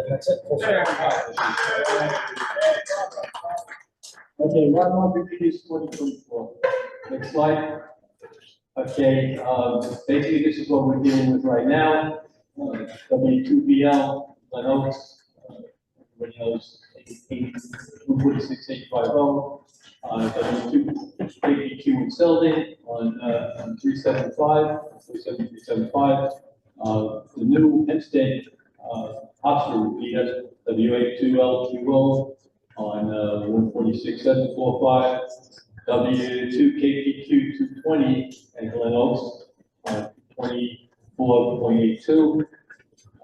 That's it. Okay, one more repeat 2024. Next slide. Okay, basically this is what we're dealing with right now. W2BL, Lenox, everybody knows 246.850. W2KPQ in Selden on 375, 375. The new Hempstead Oxford repeater, WA2LQO on 146.745. W2KPQ 220 and Glen Oaks on 24.82.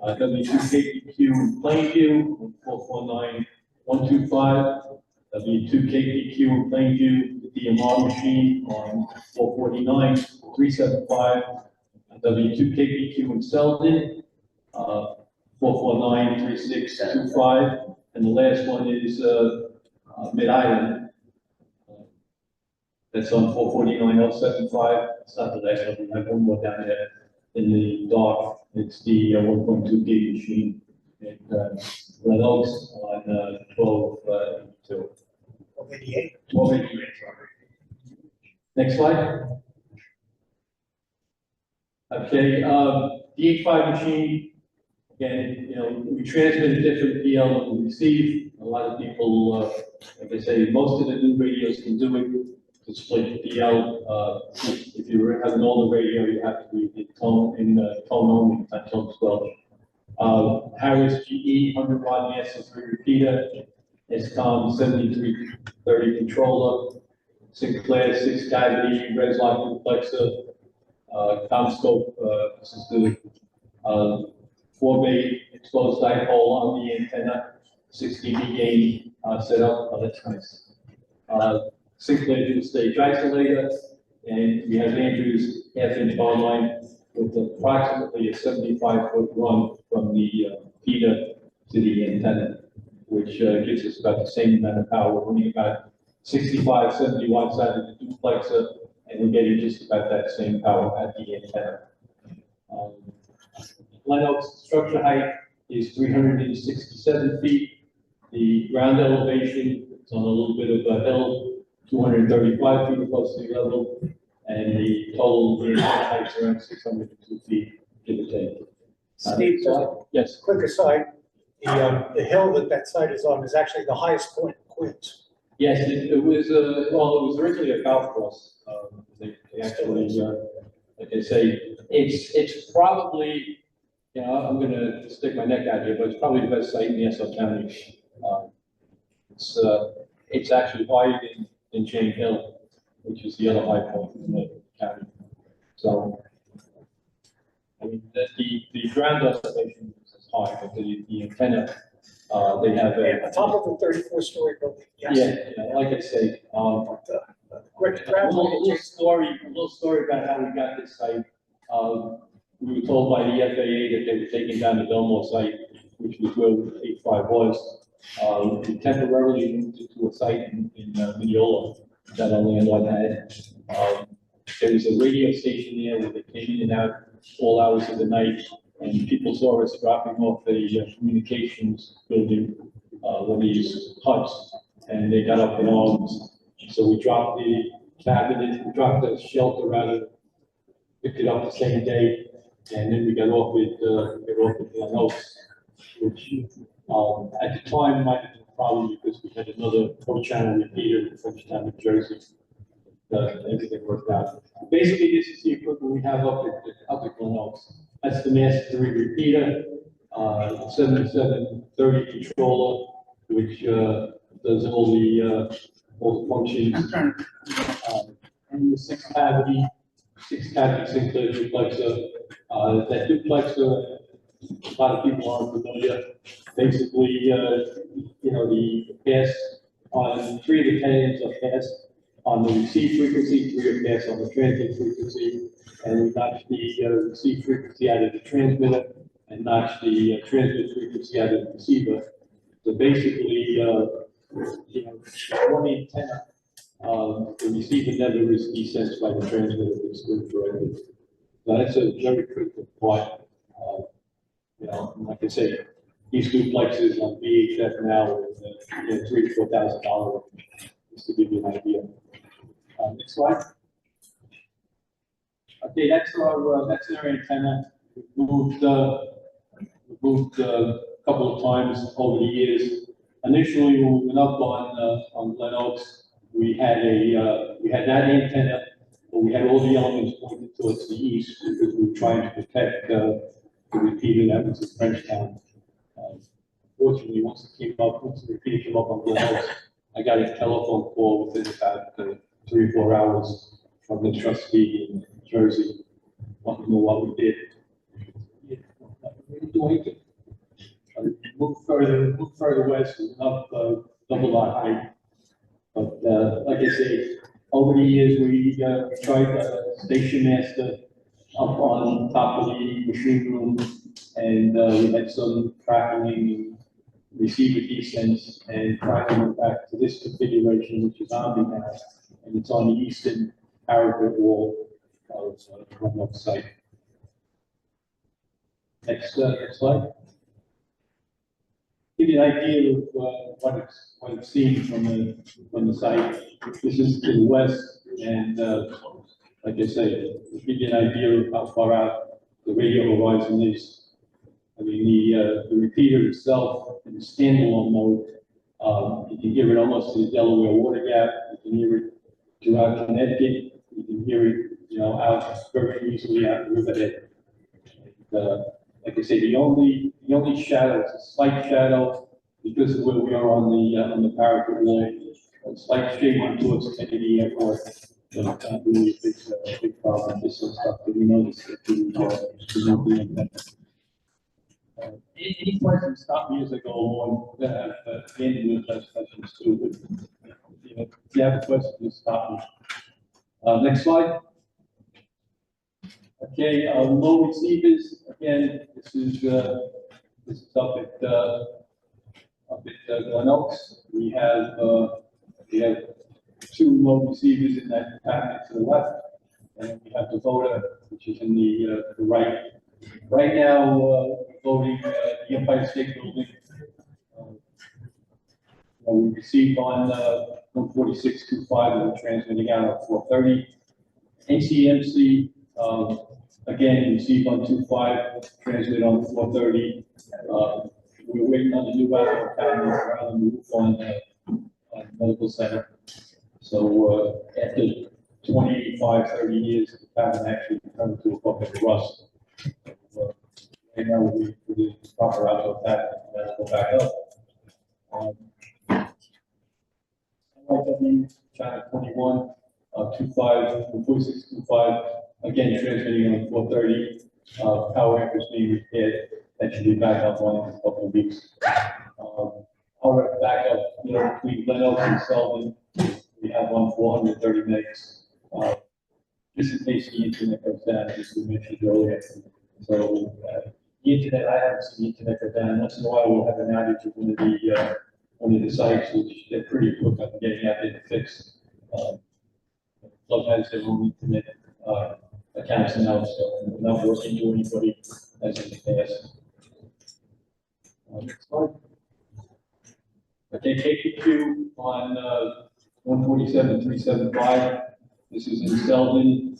W2KPQ in Plainview on 449.125. W2KPQ in Plainview, the DMR machine on 449.375. W2KPQ in Selden, 449.3625. And the last one is Mid-Island. That's on 449.075. It's not the last one. We have one more down there in the dark. It's the 1.2 gig machine at Glen Oaks on 1282. 1288. 1288. Next slide. Okay, the H5 machine. Again, you know, we transmit a different PL than we receive. A lot of people, like I say, most of the new radios can do it. To split the PL, if you have an older radio, you have to be in tone only, not tone 12. Harris GE 100 watt master 3 repeater, SCOM 7330 controller, Sinclair 6 cavity, Reslock duplexer, Comscope, this is the 4-bay exposed dipole on the antenna, 6 dB gain setup. Oh, that's nice. Sinclair dual stage isolator, and we have Andrew's half-inch bar line with approximately a 75-foot run from the feeder to the antenna, which gives us about the same amount of power. We're running about 65, 70 watts out of the duplexer, and we're getting just about that same power at the antenna. Lenox structure height is 367 feet. The ground elevation is on a little bit of a hill, 235 feet above sea level, and the total height is around 602 feet, give or take. Steve, yes. Quick aside, the hill that site is on is actually the highest point in Queens. Yes, it was, well, it was originally a golf course. They actually, like I say, it's probably, you know, I'm going to stick my neck out here, but it's probably the best site in the SL County. It's actually higher than Jane Hill, which is the other high point in the county. So, I mean, the ground elevation is high, but the antenna, they have At the top of the 34-story building, yes. Yeah, like I say, a little story about how we got this site. We were told by the FAA that they were taking down the Belmore site, which was where H5 was. We temporarily moved it to a site in Mineola that our landlord had. There was a radio station there where they came in and out all hours of the night, and people saw us dropping off a communications building, one of these huts, and they got up in arms. So we dropped the cabinet, we dropped the shelter rather, picked it up the same day, and then we got off with Glen Oaks, which at the time might have been a problem because we had another co-channel repeater in Frenchtown, New Jersey. Everything worked out. Basically, this is the equipment we have up at Glen Oaks. That's the Master 3 repeater, 7730 controller, which does all the functions. And the 6 cavity Sinclair duplexer. That duplexer, a lot of people aren't familiar. Basically, you know, the pass on 3 of the 10 ends are passed on the receive frequency, 3 are passed on the transmit frequency, and we notch the receive frequency out of the transmitter and notch the transmit frequency out of the receiver. So basically, you know, one antenna, the receiver never is desensed by the transmitter if it's good directly. So that's a very critical part. You know, like I say, these duplexes on VHF now is $3,000 to $4,000, just to give you an idea. Next slide. Okay, that's our antenna. We've moved a couple of times over the years. Initially, when we went up on Glen Oaks, we had that antenna, but we had all the elements pointed towards the east because we were trying to protect the repeater that was in Frenchtown. Fortunately, once the repeater came up on Glen Oaks, I got a telephone call within about 3 or 4 hours from the trustee in Jersey, wanting to know what we did. Move further west, up double our height. But like I say, over the years we tried station master up on top of the machine room, and we had some tracking and receiver descents, and finally went back to this configuration, which is on the now, and it's on the eastern parapet wall of the site. Next slide. Give you an idea of what it's seen from the site. This is to the west, and like I say, to give you an idea of how far out the radio horizon is. I mean, the repeater itself in the standalone mode, you can hear it almost to the Delaware Water Gap. You can hear it throughout Connecticut. You can hear it, out very easily out the riverhead. And, like I say, the only shadow, it's a slight shadow because of where we are on the parapet wall. A slight shade towards Kennedy Airport, but not really a big problem. This sort of stuff that we noticed that any questions, stop me as I go along. At the end of the questions too. But, if you have a question, just stop me. Next slide. Okay, low receivers. Again, this is up at Glen Oaks. We have 2 low receivers in that cabinet to the left, and we have the voter, which is in the right. Right now, we're voting the Empire State Building. We received on 146.25, and we're transmitting out at 430. NCMC. Again, receive on 2.5, transmit on 430. We're waiting on the new Apple cabinet around the roof on medical center. So after 25-30 years, the cabinet actually turned to a bucket of rust. Right now we're waiting for the proper outdoor cabinet to go back up. China 21, 2.5, 46.25. Again, transmitting on 430, power anchors being repaired. That should be back up on in a couple of weeks. Our backup, between Glen Oaks and Selden, we have on 430 megs. Just in case the internet goes down, as we mentioned earlier. So the internet, I haven't seen the internet go down. Once in a while, we'll have an outage of one of the sites, which they're pretty quick on getting out there to fix. Club has their own internet accounts now, so we're not working to anybody as in the past. Next slide. Okay, KPQ on 147.375. This is in Selden,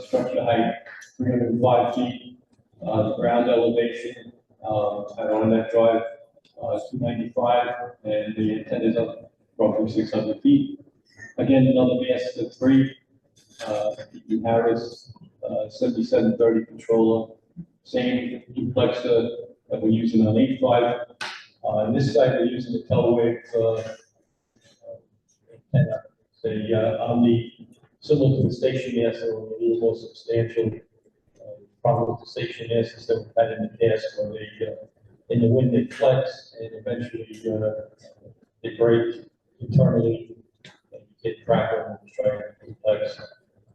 structure height 305 feet, the ground elevation on that drive 295, and the antenna is up roughly 600 feet. Again, another master 3, Harris 7730 controller, same duplexer that we're using on 8.5. On this side, we're using the Telewave antenna. On the similar to the station master, a little more substantial. Problem with the station masters that we've had in the past, where they in the wind they flex and eventually they break internally. And you get crackle and try to duplex.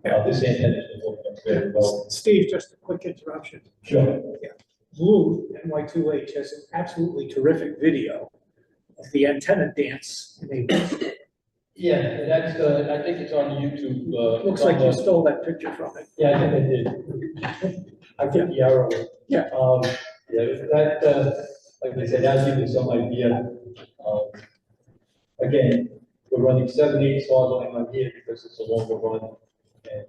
This antenna has been working very well. Steve, just a quick interruption. Sure. Yeah. Blue NY2H has an absolutely terrific video of the antenna dance. Yeah, that's I think it's on YouTube. Looks like you stole that picture from it. Yeah, I think I did. I think the arrow. Yeah. Yeah, that like I said, that'll give you some idea. Again, we're running 7/8 hard line on here because it's a longer run, and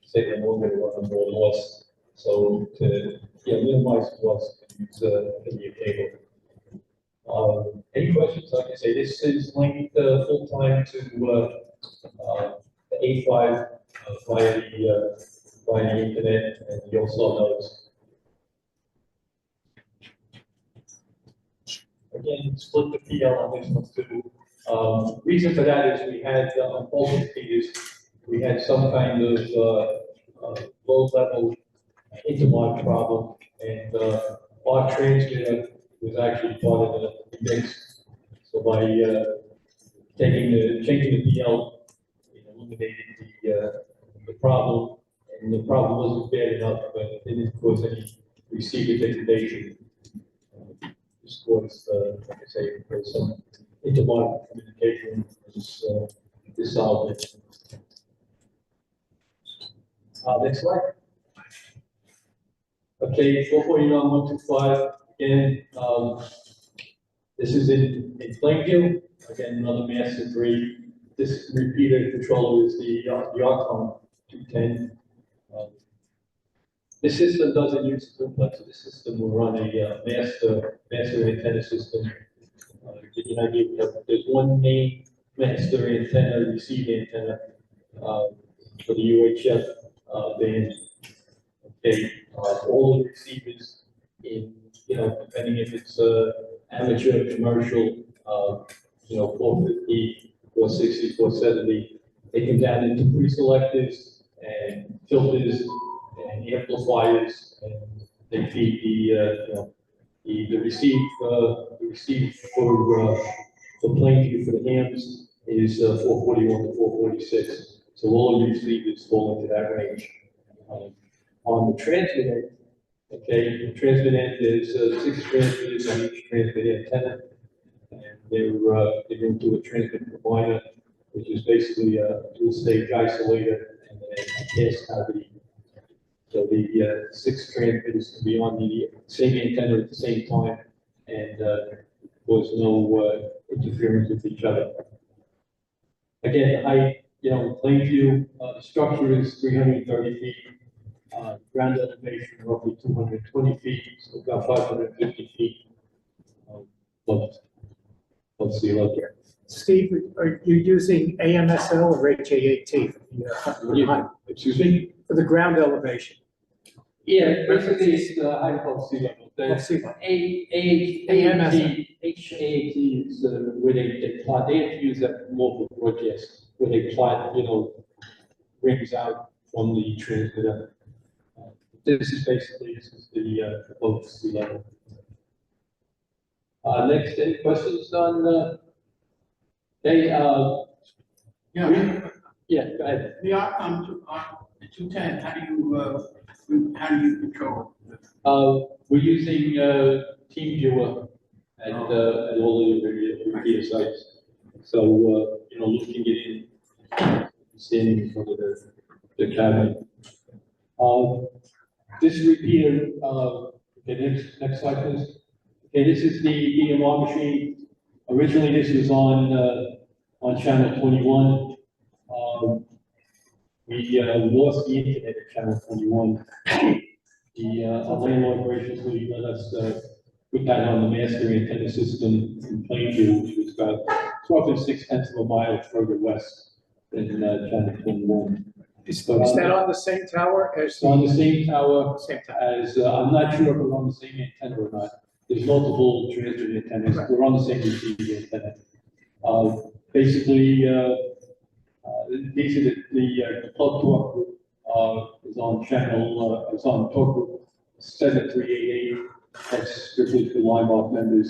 say the longer run, more loss. So to minimize loss, use linear cable. Any questions? Like I say, this is linked full time to the 8.5 via the internet, and you also notes. Again, split the PL on this one too. Reason for that is we had on both repeaters, we had some kind of low level interlock problem, and our transmitter was actually part of the mix. So by changing the PL, it eliminated the problem, and the problem wasn't bad enough, but it didn't cause any receiver degradation. This was, like I say, there's some interlock communication this solved it. Next slide. Okay, 449.125, again, this is in Plainview, again, another master 3. This repeater controller is the Arcon 210. This system doesn't use duplex, so this system will run a master antenna system. Give you an idea, there's one main master antenna, receive antenna for the UHF band. Okay, all the receivers in, depending if it's amateur, commercial, 450, 460, 470, they come down into pre-selectors and filters and amplifiers, and they feed the receive for Plainview for the hams is 441 to 446. So all the receivers fall into that range. On the transmit end, okay, the transmit end is 6 transmitters on each transmit antenna, and they're going to do a transmit combiner, which is basically a dual-stage isolator and a gas cavity. So the 6 transmitters can be on the same antenna at the same time, and cause no interference with each other. Again, the height, Plainview, the structure is 330 feet. Ground elevation roughly 220 feet, so about 550 feet above sea level. Steve, are you using AMSL or HAAT? Excuse me? For the ground elevation? Yeah, basically it's the height above sea level. HAAT is where they plot. They have to use that more for broadcast, where they plot, rings out from the transmitter. This is the above sea level. Next, any questions on? They Yeah, yeah, go ahead. the Arcon, the 210, how do you control it? We're using Team Viewer at all the repeater sites. So looking it in, standing in front of the cabinet. This repeater, okay, next slide, please. Okay, this is the DMR machine. Originally, this was on channel 21. We lost the internet at channel 21. Our landlord graciously let us put that on the master antenna system in Plainview, which was about roughly 0.6 of a mile further west than channel 21. Is that on the same tower as? It's on the same tower Same tower. as, I'm not sure if we're on the same antenna or not. There's multiple transmit antennas. Right. We're on the same receiver antenna. Basically, these are the plug torque group is on channel, is on torque group 7388. That's strictly for LIMARC members.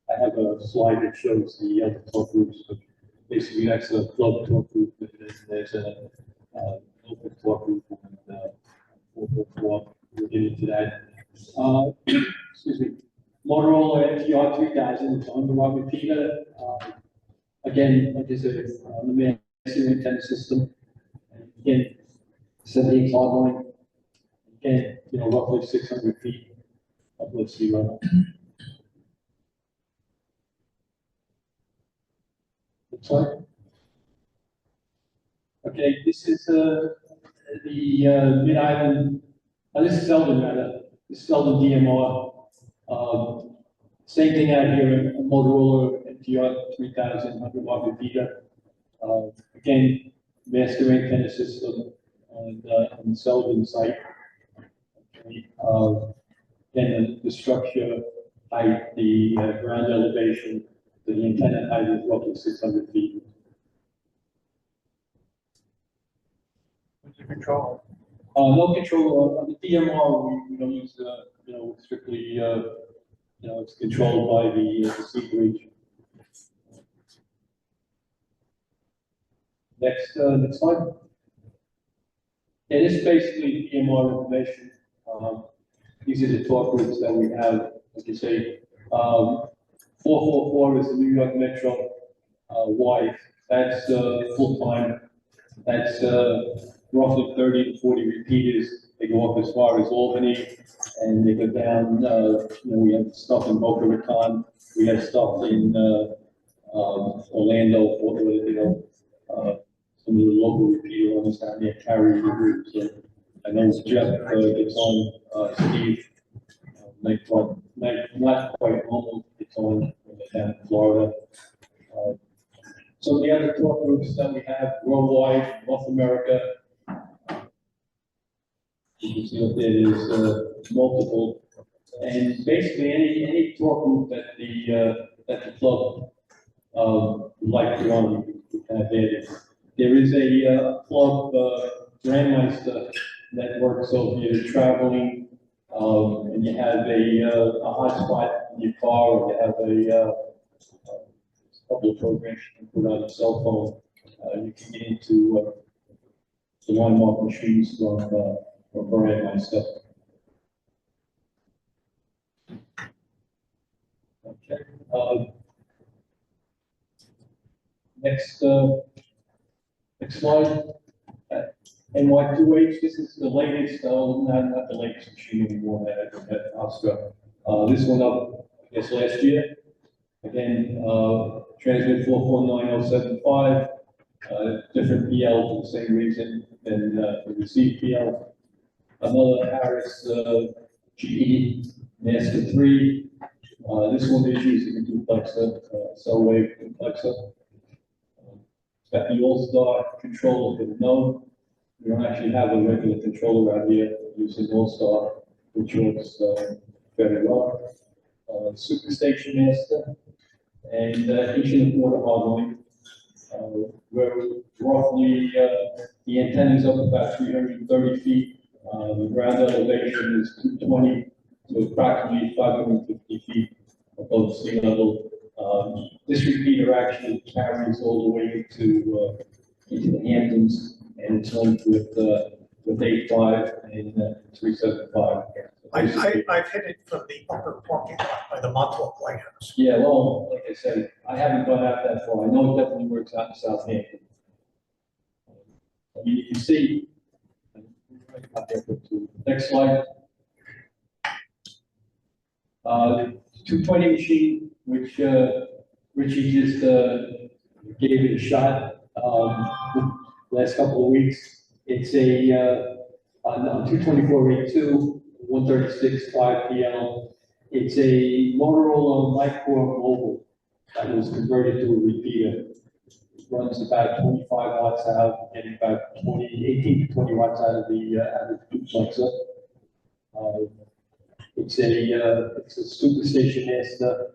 I have a slide that shows the other torque groups, but basically that's a plug torque group, and then there's an open torque group, and we'll get into that. Excuse me. Motorola MTR 3000, it's on the repeater. Again, like I said, the master antenna system. And again, 78 hard line. Again, roughly 600 feet. Let's see, looks like. Okay, this is the Mid-Island, this is Eldon rather, this is Eldon DMR. Same thing out here, a Motorola MTR 3000 100 watt repeater. Again, master antenna system on the Selden site. Okay. Then the structure height, the ground elevation, the antenna height is roughly 600 feet. What's the control? No control on the DMR. We don't use strictly it's controlled by the C bridge. Next slide. And this is basically DMR information. These are the talk groups that we have. Like you say, 444 is the New York Metro wide. That's full time. That's roughly 30 to 40 repeaters. They go up as far as Albany, and they go down. We have stuff in Boca Raton. We have stuff in Orlando, Fort Lauderdale. Some of the local repeater ones down there carry the group. So I know Jeff gets on. Steve, not quite almost gets on down in Florida. So the other talk groups that we have worldwide, North America. You can see up there is multiple, and basically any talk group that the club would like to run, we can have added. There is a club Grandmeister that works over here traveling, and you have a hotspot in your car, or you have a couple of programs you can put on your cell phone. You can get into the LIMARC machines from Grandmeister. Okay. Next slide. NY2H, this is the latest, not the latest machine anymore at Oscar. This went up, I guess, last year. Again, transmit 449075, different PL for the same reason than the receive PL. Another Harris GE Master 3. This one is using a duplexer, cell wave duplexer. Got the All-Star controller for the node. We don't actually have a regular controller out here using All-Star, which works very well. Superstation Master and inch and a quarter hardline. Where roughly the antenna is up about 330 feet. The ground elevation is 220, so approximately 550 feet above sea level. This repeater actually carries all the way into the Hamptons, and it's linked with 85 and 375. I've hit it from the upper parking lot by the Montauk Lighthouse. Yeah, well, like I said, I haven't gone out that far. I know it definitely works out in Southampton. You can see. Next slide. 220 machine, which Richie just gave it a shot last couple of weeks. It's a on 22482, 136 5PL. It's a Motorola Micro Mobile that was converted to a repeater. It runs about 25 watts out, getting about 18 to 20 watts out of the duplexer. It's a Superstation Master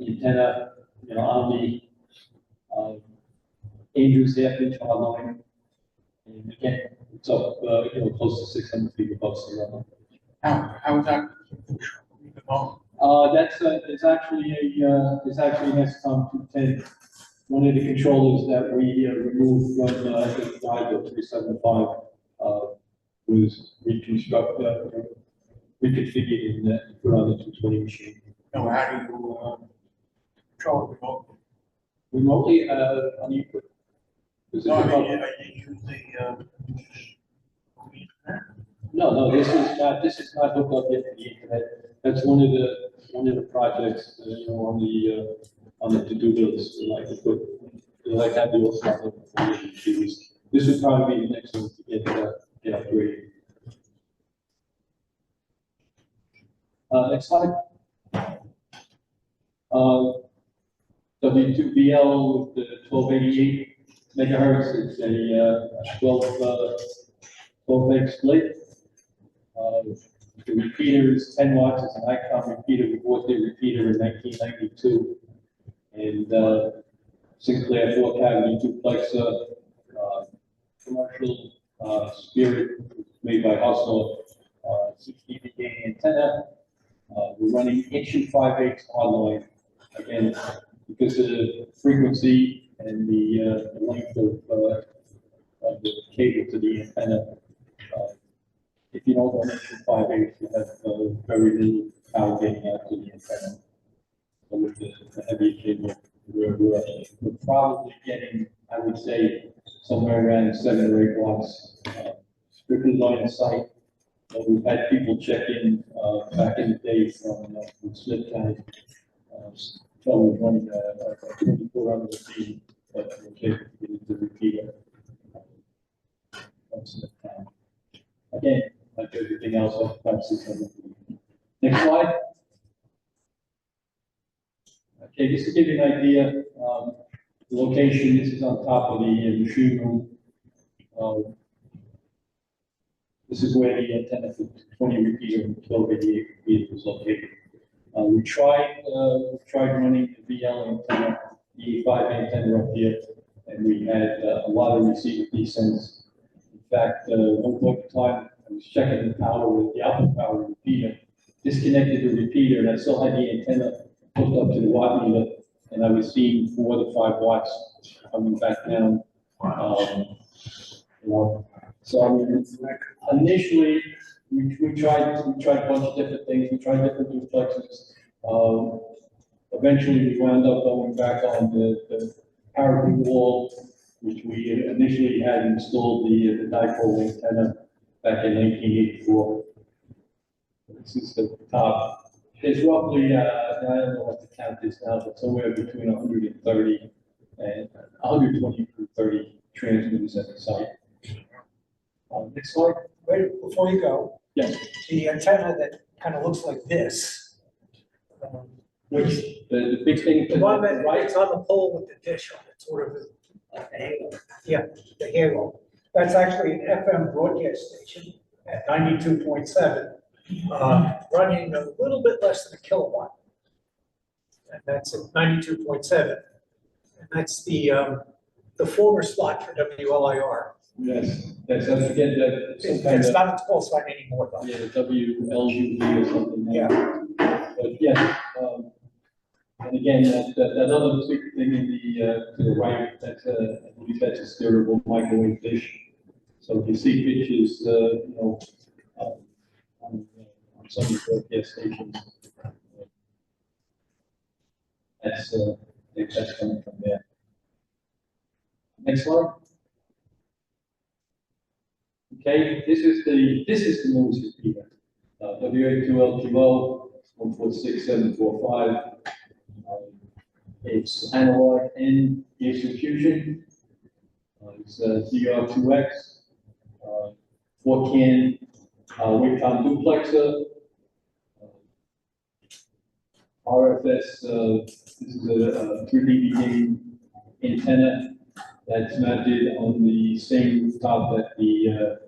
antenna, on the Andrews half-inch hardline, and again, it's up, close to 600 feet above sea level. How is that? It's actually an SCOM 210. One of the controllers that we removed from 85 to 375 was reconfigured and put on the 220 machine. No, how do you control it remotely? Remotely, on the equipment. No, I mean, you use the No, this is not hooked up yet to the internet. that's one of the projects, you know, on the to-do list, we like to put, we like to have the also, this would probably be the next one to get upgraded. Next slide. W2BL with the 1288 megahertz, it's a 12 meg split. The repeater is 10 watts, it's an ICOM repeater, we bought the repeater in 1992. And Sinclair 4 cavity duplexer, commercial Spirit made by Hustle, 60 dB antenna. We're running inch and 5/8 hardline. Again, because of the frequency and the length of the cable to the antenna. If you don't run inch and 5/8, you have very little power getting out to the antenna. So with the heavy cable, we're probably getting, I would say, somewhere around 7 or 8 watts, strictly line of sight. We've had people check in back in the day from Smith County. So we're running a 24-hour feed, but we're able to get into the repeater from Smith County. Again, like everything else, I'll have 600. Next slide. Okay, just to give you an idea, the location, this is on top of the machine room. This is where the antenna for 20 repeater and 1288 repeater is located. We tried running the VL antenna, the E5 antenna up here, and we had a lot of receiver descents. In fact, one point in time, I was checking the power with the output power repeater, disconnected the repeater, and I still had the antenna hooked up to the watt meter, and I was seeing 4 to 5 watts coming back down. You know, so I mean, initially we tried a bunch of different things. We tried different duplexes. Eventually, we wound up going back on the parapet wall, which we initially had installed the dipole antenna back in 1984. This is the top. It's roughly, I don't know what the count is now, but somewhere between 130 and 120 to 30 transmitters at the site. Next slide. Wait, before you go. Yes. The antenna that kind of looks like this. Which, the big thing. The one that, right, it's on the pole with the dish on it, sort of like the halo. Yeah, the halo. That's actually an FM broadcast station at 92.7, running a little bit less than a kilowatt. And that's at 92.7. And that's the former spot for WLIR. Yes, that's, I forget that. It's not a call sign anymore, though. Yeah, the WLUV or something. Yeah. But yeah, and again, that other big thing in to the right, that's I believe that's a steerable microwave dish. So if you see pictures, you know, on some of the broadcast stations, that's coming from there. Next slide. Okay, this is the newest repeater. WB2WAK 146745. It's analog and Gibson Fusion. It's DR2X, 4-can wavecom duplexer. RFS, this is a 3 dB antenna that's mounted on the same rooftop that the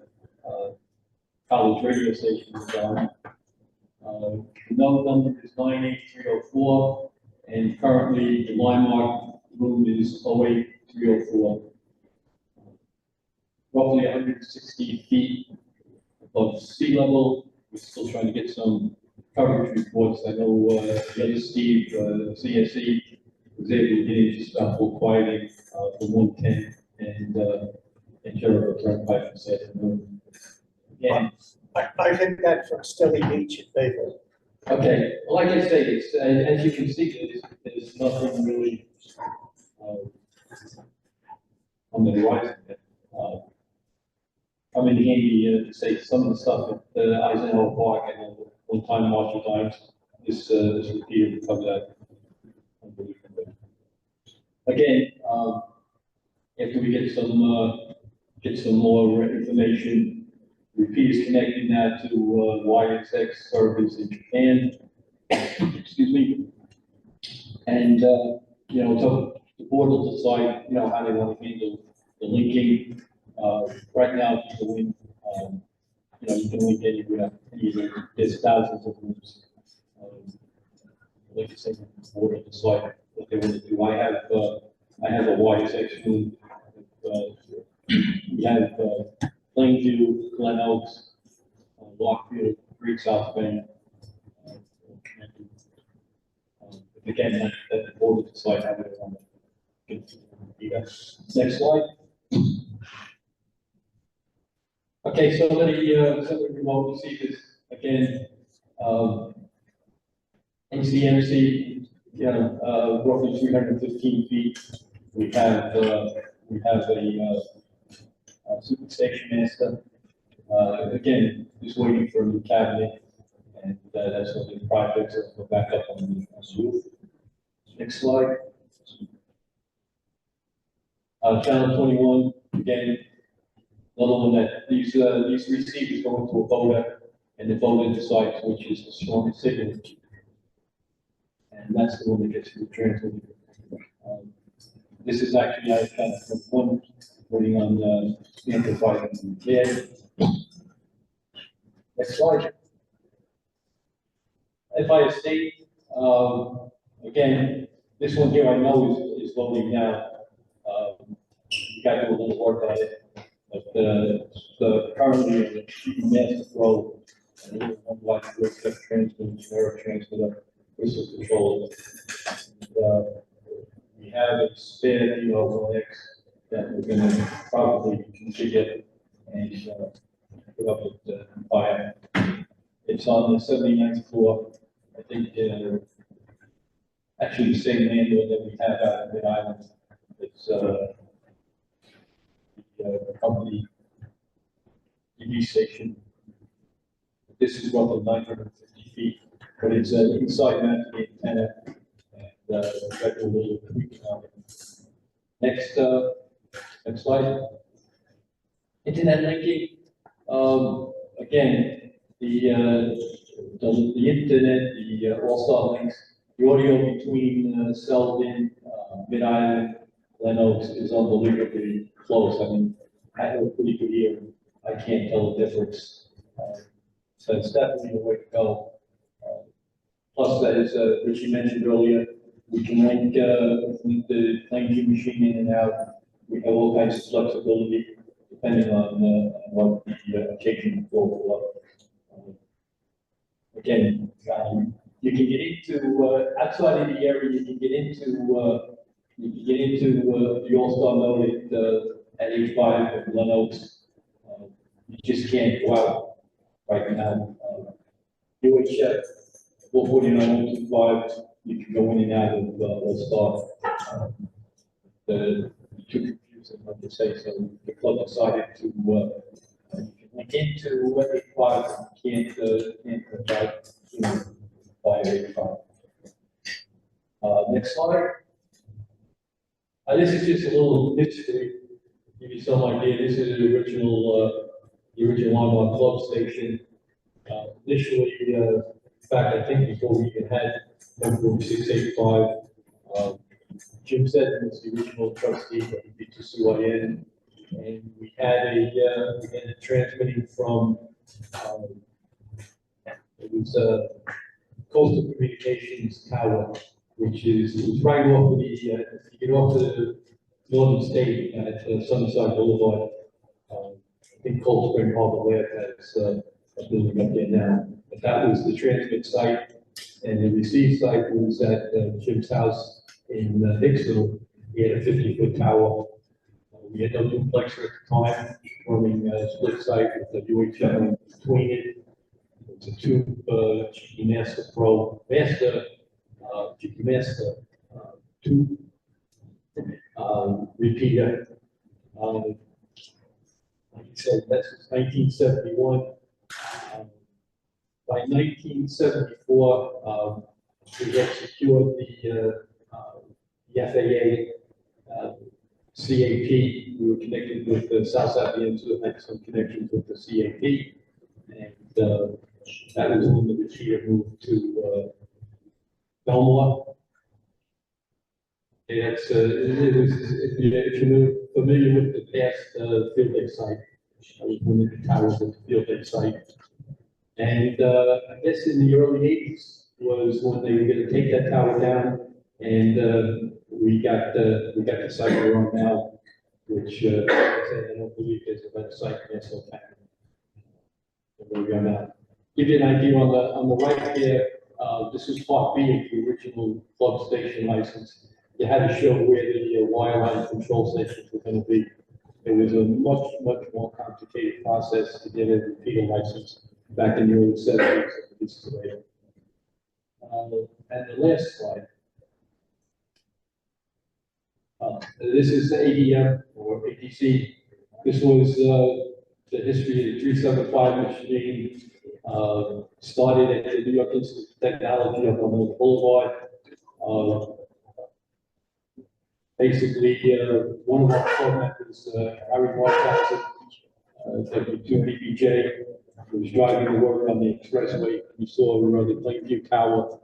college radio station is on. The node number is 98304, and currently the LIMARC room is 08304. Roughly 160 feet above sea level. We're still trying to get some coverage reports. I know the other Steve, CSE, was able to get in just about full quieting from 110 and Jericho Turnpike this afternoon. Again, I hit that from Stilly Beach in Bayville. okay, well, like I say, it's, as you can see, there's nothing really on the horizon. Come in handy to say some of the stuff at Eisenhower Park. I know one-time marshal times. This repeater will cover that. Again, after we get some more information, repeaters connected now to wireless X service in Japan. Excuse me. And you know, so the board will decide, you know, how they want to handle the linking. Right now, you can link, you know, you can link anywhere. There's thousands of links. Like I said, the board will decide what they want to do. I have a wireless X room. We have Plainview, Glen Oaks, Lockfield, Greek South Bend. Again, that the board will decide how they want to do that. Next slide. Okay, so the remote receivers again. NCMC, you know, roughly 315 feet. We have a super station master. Again, just waiting for a new cabinet, and that's what the projects are back up on the roof. Next slide. Channel 21, again, another one that these receivers go into a voter, and the voter decides which is the strongest signal. And that's the one that gets transmitted. This is actually I kind of one putting on the amplifier. Yeah. Next slide. Empire State. Again, this one here I know is loading now. You got to do a little work on it, but currently the Master Pro and a one white kept transmitting generic transmitter. This is controlled. We have a spare DO1X that we're going to probably configure and put up with the fire. It's on the 79th floor. I think actually the same landlord that we have out in Mid Island. It's the company TV station. This is roughly 950 feet, but it's an inside mounted antenna, and got a little tweak on it. Next slide. Internet linking. Again, the internet, the all-star links, the audio between Selden, Mid Island, Glen Oaks is unbelievably close. I mean, I have a pretty good ear. I can't tell the difference. So it's definitely the way to go. Plus, that is, Richie mentioned earlier, we can link the Plainview machine in and out. We have all kinds of flexibility depending on what the occasion will again, you can get into outside of the area. You can get into the All-Star node at H5 at Glen Oaks. You just can't go out right now. UHF 449, 125. You can go in and out of All-Star. The two confusing, like to say, so the club decided to link into H5. Can't about by H5. Next slide. This is just a little history, give you some idea. This is the original LIMARC club station. Initially, in fact, I think before we even had W685, Jim said was the original trustee of WB2WAK, and we had a transmitting from it was Coastal Communications Tower, which is right off of the if you get off the Northern State at Sunnyside Boulevard. I think Cold Spring Harbor Lab has a building up there now. But that was the transmit site, and the receive site was at Jim's house in Hicksville. He had a 50-foot tower. We had no duplexer at the time, running a split site with the UHF between it. It's a tube GP Master Pro Master GP Master tube repeater. Like I said, that's 1971. by 1974, we had secured the FAA CAP. We were connected with the South Africans who had some connections with the CAP. And that was when the Cheetah moved to Belmore. And it's, if you're familiar with the past field day site, I was one of the towers at the field day site. And I guess in the early 80s was when they were going to take that tower down, and we got the site we're on now, which I don't believe there's a better site in Nassau County. Where we are now. Give you an idea on the right here. This is Part B of the original club station license. You had to show where the wireline control stations were going to be. It was a much more complicated process to get a repeater license back in the early 70s. And the last slide. This is the ADM or ATC. This was the history of the 375 machine. Started at the New York Institute of Technology up on the Boulevard. Basically, one of our club members, Harry Markowski, WB2WAK, was driving to work on the expressway. He saw the Plainview Tower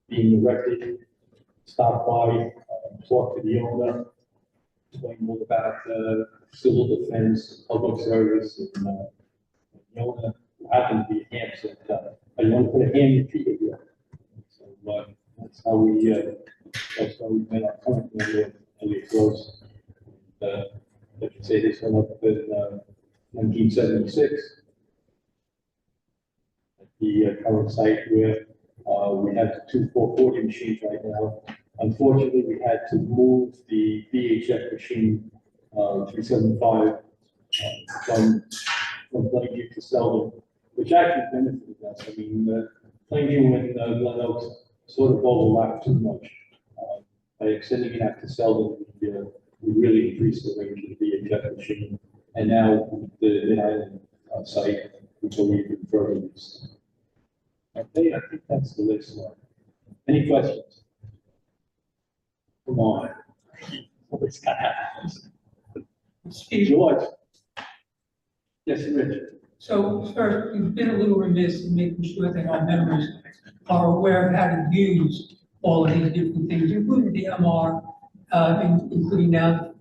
being erected. Stopped by, talked to the owner, explained more about civil defense, public service, and the owner happened to be a ham said, I want to put a ham repeater here. So that's how we met our current member, Elliot Gross. Like I say, this went up in 1976 at the current site where we have the two 440 machines right now. Unfortunately, we had to move the VHF machine 375 from Plainview to Selden, which actually benefited us. I mean, Plainview and Glen Oaks sort of overlap too much. By extending it out to Selden, we really increased the range of the VHF machine. And now the Mid-Island site, which will be further used. Okay, I think that's the list now. Any questions? Come on. What's got happened? Steve, George. Yes, Richard. so first, you've been a little remiss in making sure that our members are aware of how to use all of these different things, including the MR, including now.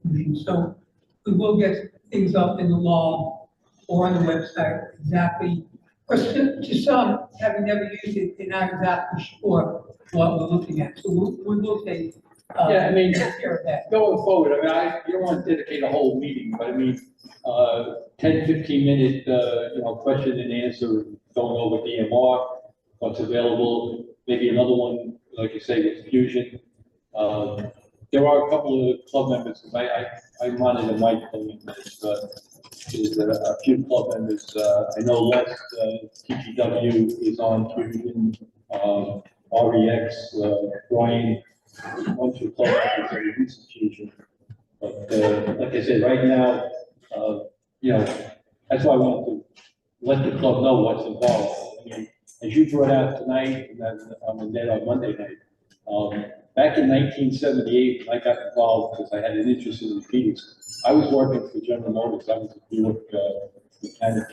So we will get things up in the log or on the website exactly. Because to some, having never used it, they're not exactly sure what we're looking at. So we will take Yeah, I mean, care of that. going forward, I mean, you don't want to dedicate a whole meeting, but I mean, 10, 15-minute, question and answer, going over DMR, what's available, maybe another one, like you say, with Fusion. There are a couple of club members, I monitor my thing, there's a few club members, I know Les, TGW is on Fusion, REX, Brian, a bunch of club members that are using Fusion. But, like I said, right now, that's why I want to let the club know what's involved. I mean, as you brought out tonight, and then on Monday night, back in 1978, when I got involved because I had an interest in repeaters. I was working for General Motors. I was a Buick mechanic.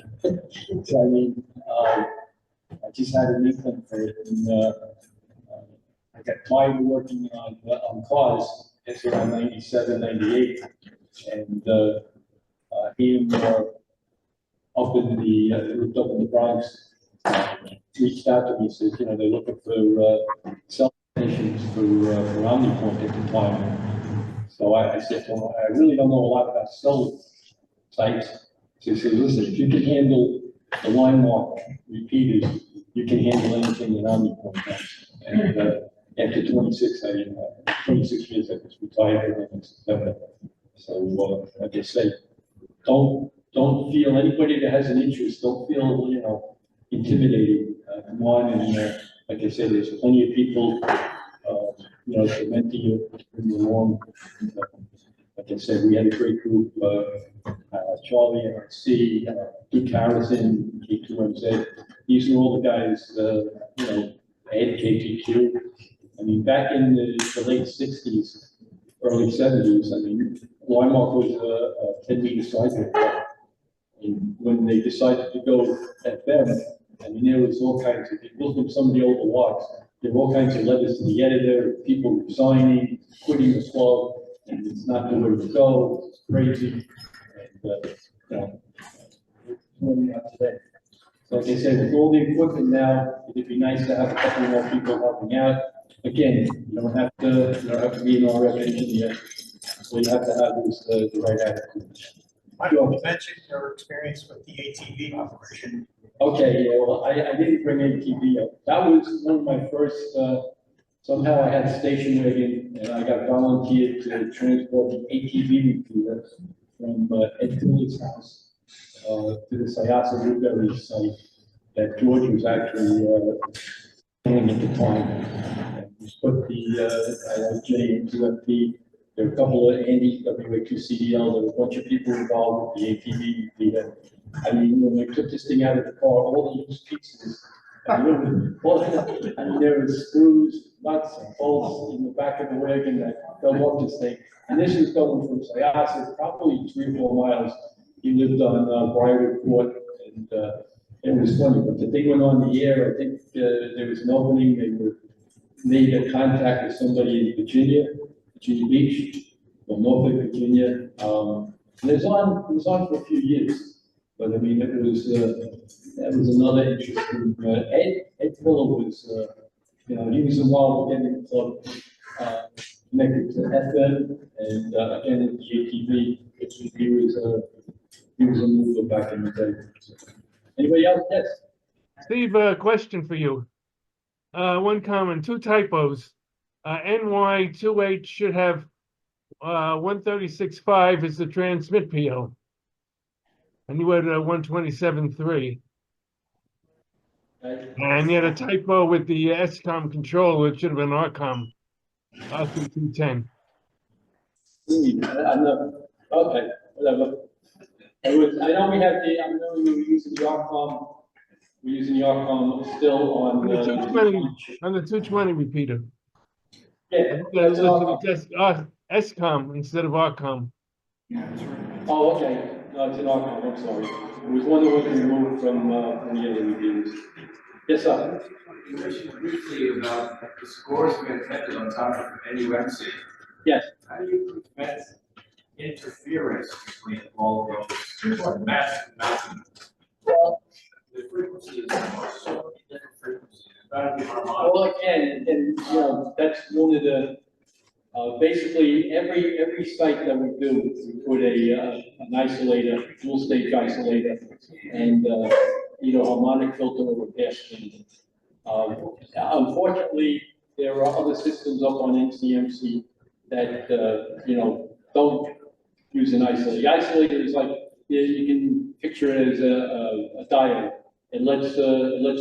So I mean, I just had an inkling for it, and I got tired of working on cars. It's around 97, 98, and him up in the Bronx reached out to me. Says, they're looking for cell stations for Omnipoint at the time. So I said to him, I really don't know a lot about cell sites. So he said, listen, if you can handle the LIMARC repeaters, you can handle anything in Omnipoint. And after 26 years, I was retired in September. So like I say, don't feel, anybody that has an interest, don't feel, intimidated. Come on, and like I said, there's plenty of people, to mentor you, bring you along. Like I said, we had a great group Charlie NRC, Duke Harrison, K2MZ. These are all the guys, you know, Ed, KTQ. I mean, back in the late 60s, early 70s, I mean, LIMARC was a 10-meter sidewalk. And when they decided to go FM, I mean, there was all kinds of, if you look at some of the older logs, there were all kinds of letters to the editor, people resigning, quitting the club, and it's not the way to go, it's crazy. And, you know, it's moving out today. So like I said, with all the equipment now, it'd be nice to have a couple more people helping out. Again, you don't have to be an RF engineer. All you have to have is the right attitude. You mentioned your experience with the ATV operation. Okay, yeah, well, I didn't bring ATV up. That was one of my first, somehow I had a station wagon and I got volunteered to transport the ATV repeater from Ed Cooley's house to the Syosset Blueberry site that George was actually doing at the time. And we put the IIJ and 2FP. There were a couple of Andy, WA2CDL, there were a bunch of people involved with the ATV repeater. I mean, when they took this thing out of the car, all the loose pieces, I mean, there were screws, nuts, and bolts in the back of the wagon that fell off this thing. And this was going from Syosset, probably 3 or 4 miles. He lived on Briarwood Court, and it was funny. But the thing went on the air. I think there was an opening. They made a contact with somebody in Virginia Beach, or Norfolk, Virginia. And it was on for a few years. But I mean, that was another interesting. Ed Fuller was, you know, he was involved with getting the club connected to FM, and again at the ATV. He was a mover back in the day. Anybody else? Yes. Steve, question for you. One comment, 2 typos. NY28 should have 136.5 is the transmit PO. And you had 127.3. And you had a typo with the SCOM control, it should have been RCOM, R3210. Okay, whatever. I know we have I know we were using the RCOM. We're using the RCOM still on the 220 repeater. Yeah. It's SCOM instead of RCOM. Oh, okay. No, it's an RCOM, I'm sorry. It was one that was removed from the other reviews. Yes, sir. You mentioned briefly about the scores being affected on top of NUMC. Yes. How do you prevent interference between all of those? There's like massive mountain. Well, the frequencies are so many different frequencies. It's gotta be harmonic. Well, again, and you know, that's one of the basically every site that we do, we put an isolator, dual stage isolator, and you know, harmonic filter over passband. Unfortunately, there are other systems up on NCMC that you know, don't use an isolator. The isolator is like, you can picture it as a diode. It lets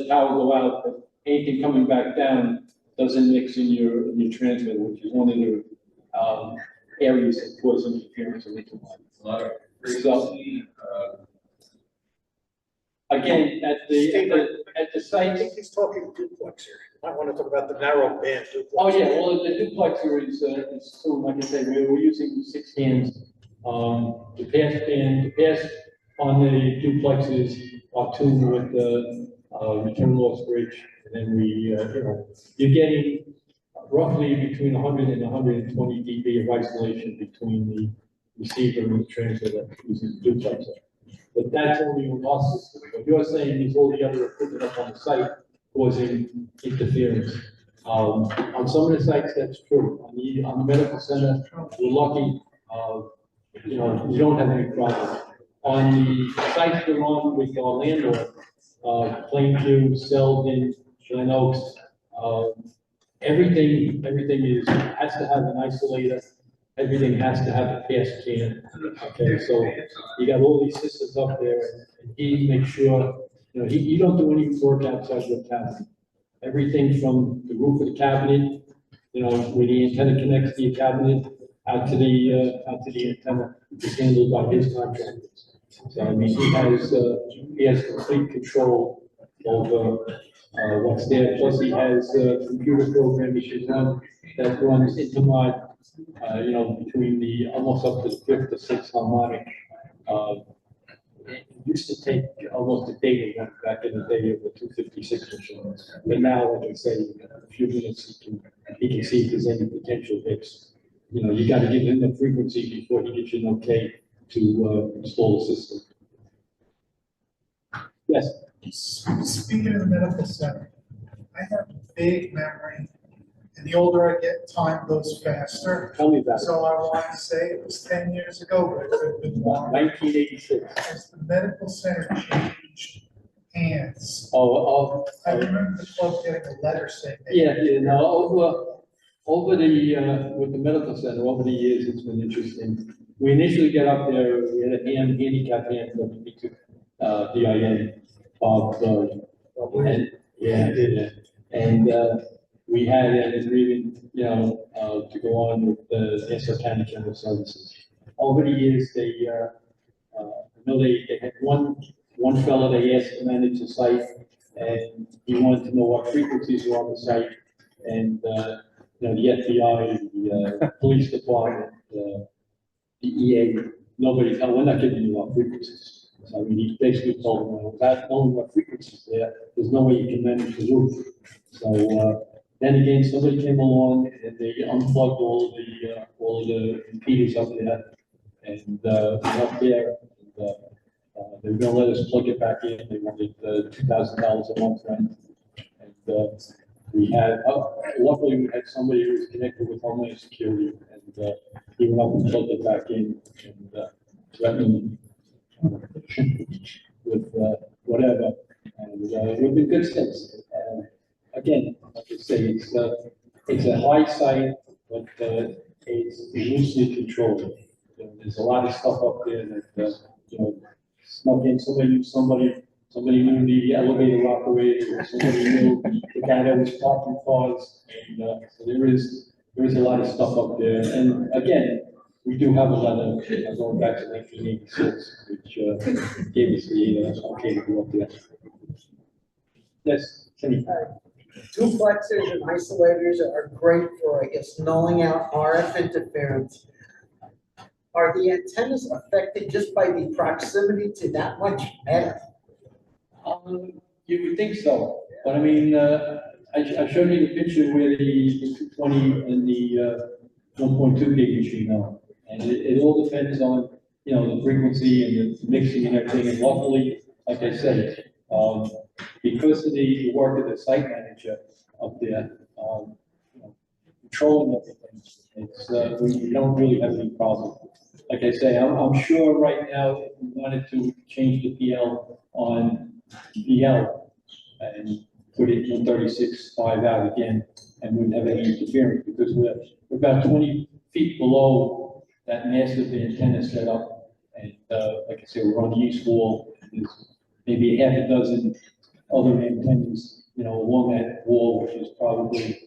power go out, but anything coming back down doesn't mix in your transmitter, which is one of the areas that cause interference of interline. A lot of frequency. Again, at the I site. think he's talking duplex here. Might want to talk about the narrow band duplex. Oh, yeah, well, the duplexer is like I say, we're using 6 hands. The pass on the duplexes are tuned with the return loss bridge, and then we, you know, you're getting roughly between 100 and 120 dB of isolation between the receiver and the transmitter using the duplexer. But that's only on our system. What you're saying is all the other equipment up on the site causing interference. On some of the sites, that's true. On the medical center, we're lucky, you know, we don't have any problems. On the sites we're on with our landlord, Plainview, Selden, Glen Oaks, everything has to have an isolator. Everything has to have a pass can. Okay, so you got all these systems up there, and he makes sure, you know, you don't do any work outside your cabinet. Everything from the roof of the cabinet, you know, where the antenna connects to your cabinet, out to the antenna is handled by his contractors. So I mean, he has complete control over what's there. Plus, he has a computer program he should run that runs Intermod, between the almost up to the fifth or sixth harmonic. It used to take almost a day to run back in the day of the 256 machine. But now, like I say, in a few minutes, he can see if there's any potential hits. You got to give him the frequency before he gives you an okay to install the system. Yes. Speaking of the medical center, I have a vague memory, and the older I get, time goes faster. Tell me about it. So I want to say it was 10 years ago, but it could have been longer. 1986. As the medical center changed hands, Oh, I remember the club getting a letter saying. over the, with the medical center, over the years, it's been interesting. We initially got up there, we had a handicap hand, WB2, DIN of, we had an agreement, to go on with the Nassau County General Services. Over the years, I know they had one fellow they asked to manage the site, and he wanted to know what frequencies were on the site, and, the FBI, the police department, the EA, we're not giving you our frequencies. So, I mean, he basically told them, without knowing what frequencies there's no way you can manage the roof. So, then again, somebody came along and they unplugged all the repeaters up there, and, up there, and, they were gonna let us plug it back in. They wanted $2,000 a month rent, and we had, luckily we had somebody who was connected with Homeland Security, and he went up and plugged it back in, and threatened with whatever, and we've been good since. Again, like I say, it's a high site, but it's loosely controlled. There's a lot of stuff up there that snuck in. Somebody knew the elevator operator, or somebody knew the guy that was parking cars, and so there is a lot of stuff up there. And again, we do have a letter going back to 1986, which gave us the okay to go up there. Yes, Kenny. Duplexes and isolators are great for, I guess, nulling out RF interference. Are the antennas affected just by the proximity to that much air? You would think so, but I mean, I showed you the picture where the 220 and the 1.2 gig machine are, and it all depends on, the frequency and the mixing and everything, and luckily, like I said, because of the work of the site manager up there, controlling everything, we don't really have any problem. Like I say, I'm sure right now, if we wanted to change the PL on PL and put it in 36.5 out again, and wouldn't have any interference, because we're about 20 feet below that massive antenna setup, and like I said, we're on the east wall. There's maybe half a dozen other antennas, along that wall, which is probably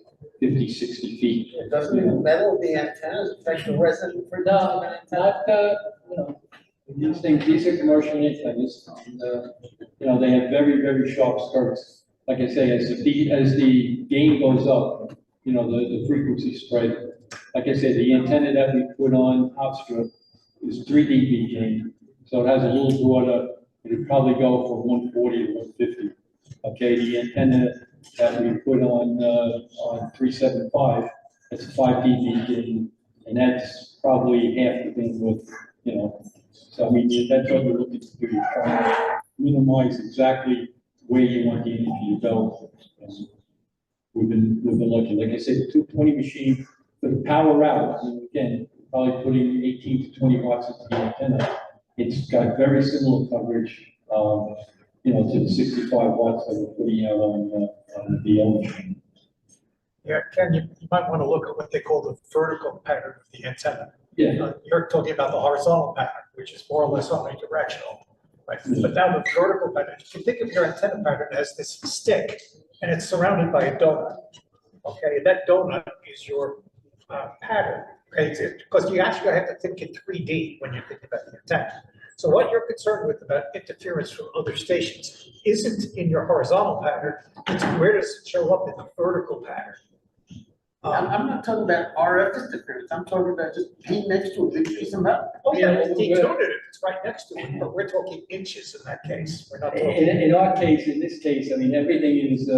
50, 60 feet. Doesn't the metal of the antennas affect the resident frequency of an antenna? Not, these are commercial antennas, and, they have very, very sharp skirts. Like I say, as the gain goes up, the frequency spread. Like I said, the antenna that we put on Hofstra is 3 dB gain, so it has a little broader. It would probably go from 140 to 150. Okay, the antenna that we put on 375, it's a 5 dB gain, and that's probably half the bandwidth, So I mean, that's what we're looking to do, trying to minimize exactly where you want the energy to go. We've been lucky. Like I said, the 220 machine, for the power out, again, probably putting 18 to 20 watts into the antenna. It's got very similar coverage, to the 65 watts that we're putting out on the BL machine. Yeah, Ken, you might want to look at what they call the vertical pattern of the antenna. Yeah. You're talking about the horizontal pattern, which is more or less omnidirectional, right? But now the vertical pattern, if you think of your antenna pattern as this stick, and it's surrounded by a donut, okay? That donut is your pattern. Okay, because you actually have to think in 3D when you're thinking about the antenna. So what you're concerned with about interference from other stations isn't in your horizontal pattern, it's where does it show up in the vertical pattern? I'm not talking about RF interference, I'm talking about just being next to a big piece of metal. Oh, yeah, Yeah, it's well, detuned it, it's right next to it, but we're talking inches in that case, we're not talking. In our case, in this case, I mean, everything is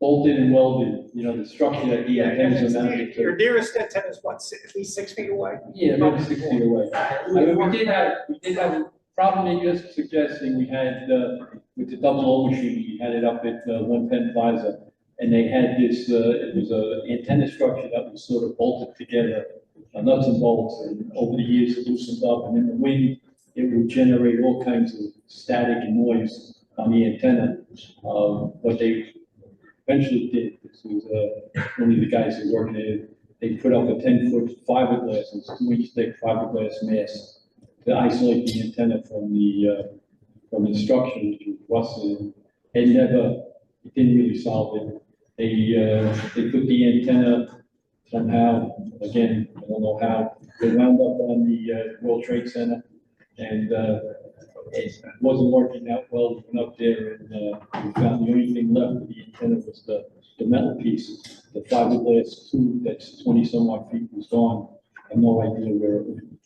bolted and welded, you know, the structure that the Yeah, and antennas are mounted it's, your to. nearest antenna is what, at least 6 feet away? Yeah, maybe 6 feet away. I mean, we did have a problem that you're suggesting, we had, with the double O machine, we had it up at 110 Plaza. And they had this, it was a antenna structure that was sort of bolted together, nuts and bolts, and over the years it loosened up, and in the wind, it would generate all kinds of static and noise on the antenna. What they eventually did, this was, one of the guys who worked there, they put up a 10-foot fiberglass, and 2-inch thick fiberglass mask to isolate the antenna from the structure, which was rusted. It didn't really solve it. They put the antenna somehow, again, I don't know how, they wound up on the World Trade Center, and it wasn't working out well. We went up there and we found the only thing left of the antenna was the metal piece. The fiberglass tube that's 20-some odd feet was gone. I have no idea where it went.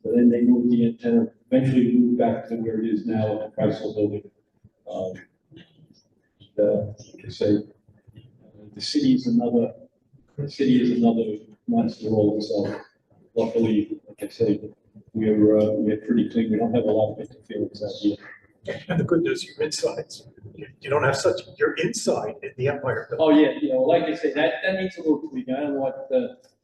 So then they moved the antenna, eventually moved back to where it is now at the Chrysler Building. Like I say, the city is another monster all itself. Luckily, like I say, we're pretty clean. We don't have a lot of interference out here. And the good news, you're inside, you don't have such, you're inside in the Empire Building. Oh, yeah, you know, like I say, that needs a little tweak. I don't know what,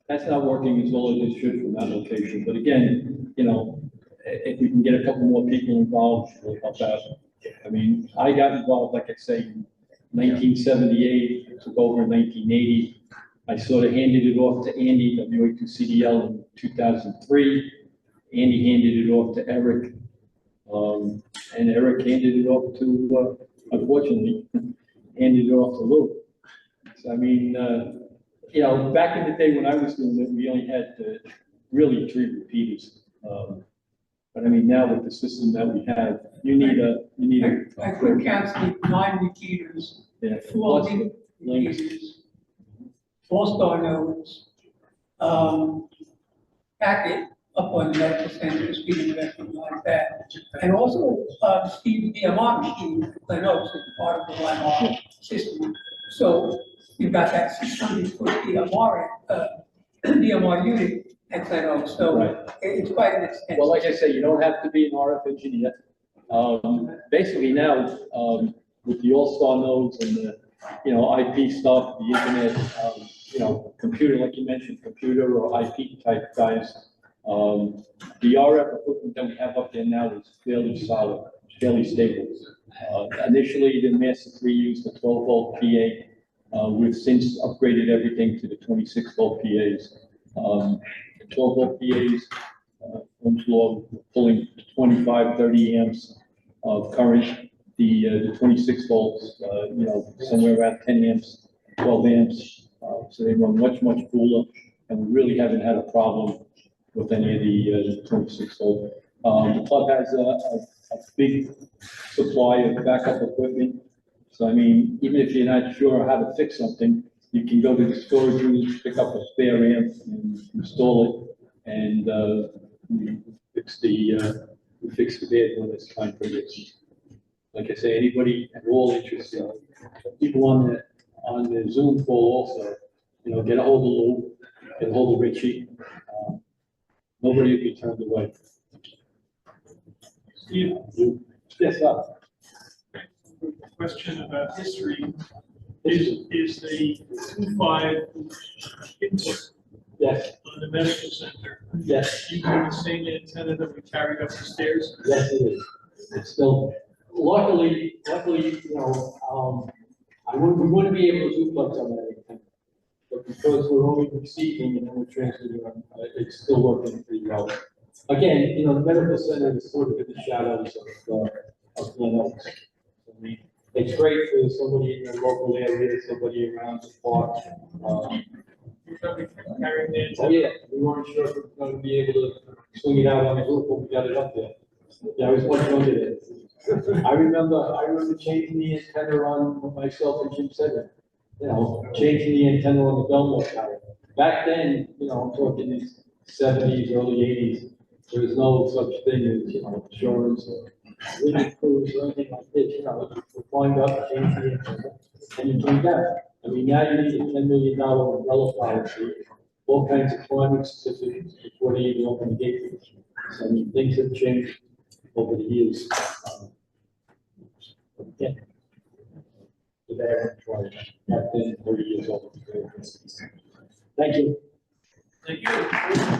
that's not working as well as it should from that location. But again, you know, if we can get a couple more people involved, we'll help out. I mean, I got involved, like I say, in 1978, I took over in 1980. I sort of handed it off to Andy, WA2CDL in 2003. Andy handed it off to Eric. And Eric handed it off to, unfortunately, handed it off to Lou. So, I mean, you know, back in the day when I was doing it, we only had really 3 repeaters. But I mean, now with the system that we have, you need a. I could count 9 repeaters, Yeah, 4 plus links. repeaters, 4 star nodes, packet up on the medical center, speaking of everything like that. And also, Steve's DMR machine, I know it's part of the LIMARC system. So you've got that 600-foot DMR unit at Glen so Right. it's quite an extensive. Well, like I say, you don't have to be an RF engineer. Basically now, with the all-star nodes and the, you know, IP stuff, the internet, you know, computer, like you mentioned, computer or IP type guys, the RF equipment that we have up there now is fairly solid, fairly stable. Initially, the Master 3 used a 12-volt PA. We've since upgraded everything to the 26-volt PAs. The 12-volt PAs, on floor, pulling 25, 30 amps of current. The 26 volts, you know, somewhere around 10 amps, 12 amps. So they run much, much cooler, and we really haven't had a problem with any of the 26 volt. The club has a big supply of backup equipment. So I mean, even if you're not sure how to fix something, you can go to the storage room, pick up a spare amp and install it, and we fix the bed when it's time for it. Like I say, anybody at all interested, people on the Zoom call also, you know, get a hold of Lou, get a hold of Richie. Nobody will be turned away. Steve, Yes, sir. question about history. Is the 2.5 input Yes, on the medical center yes, using the same antenna that we carried up the stairs? yes, it is. It's still, luckily, you know, we wouldn't be able to duplex on that antenna. But because we're only receiving and then we're transmitting, it's still working pretty well. Again, you know, the medical center is sort of in the shadows of Glen Oaks. I mean, it's great for somebody in the local area, somebody around the park. carrying the Oh, antenna. yeah, we weren't sure if we were gonna be able to swing it out on the roof when we got it up there. Yeah, I was much younger then. I remember changing the antenna on myself and Jim said it. You know, changing the antenna on the Belmont tower. Back then, you know, I'm talking the seventies, early eighties, there was no such thing as, you know, insurance or really crews or anything like this, you know, you find out, change the antenna, and you came down. I mean, now you need a $10 million umbrella policy, all kinds of climate certificates before they even open the gate. So, I mean, things have changed over the years. Yeah. Today, back then, 30 years old. Thank you. Thank you.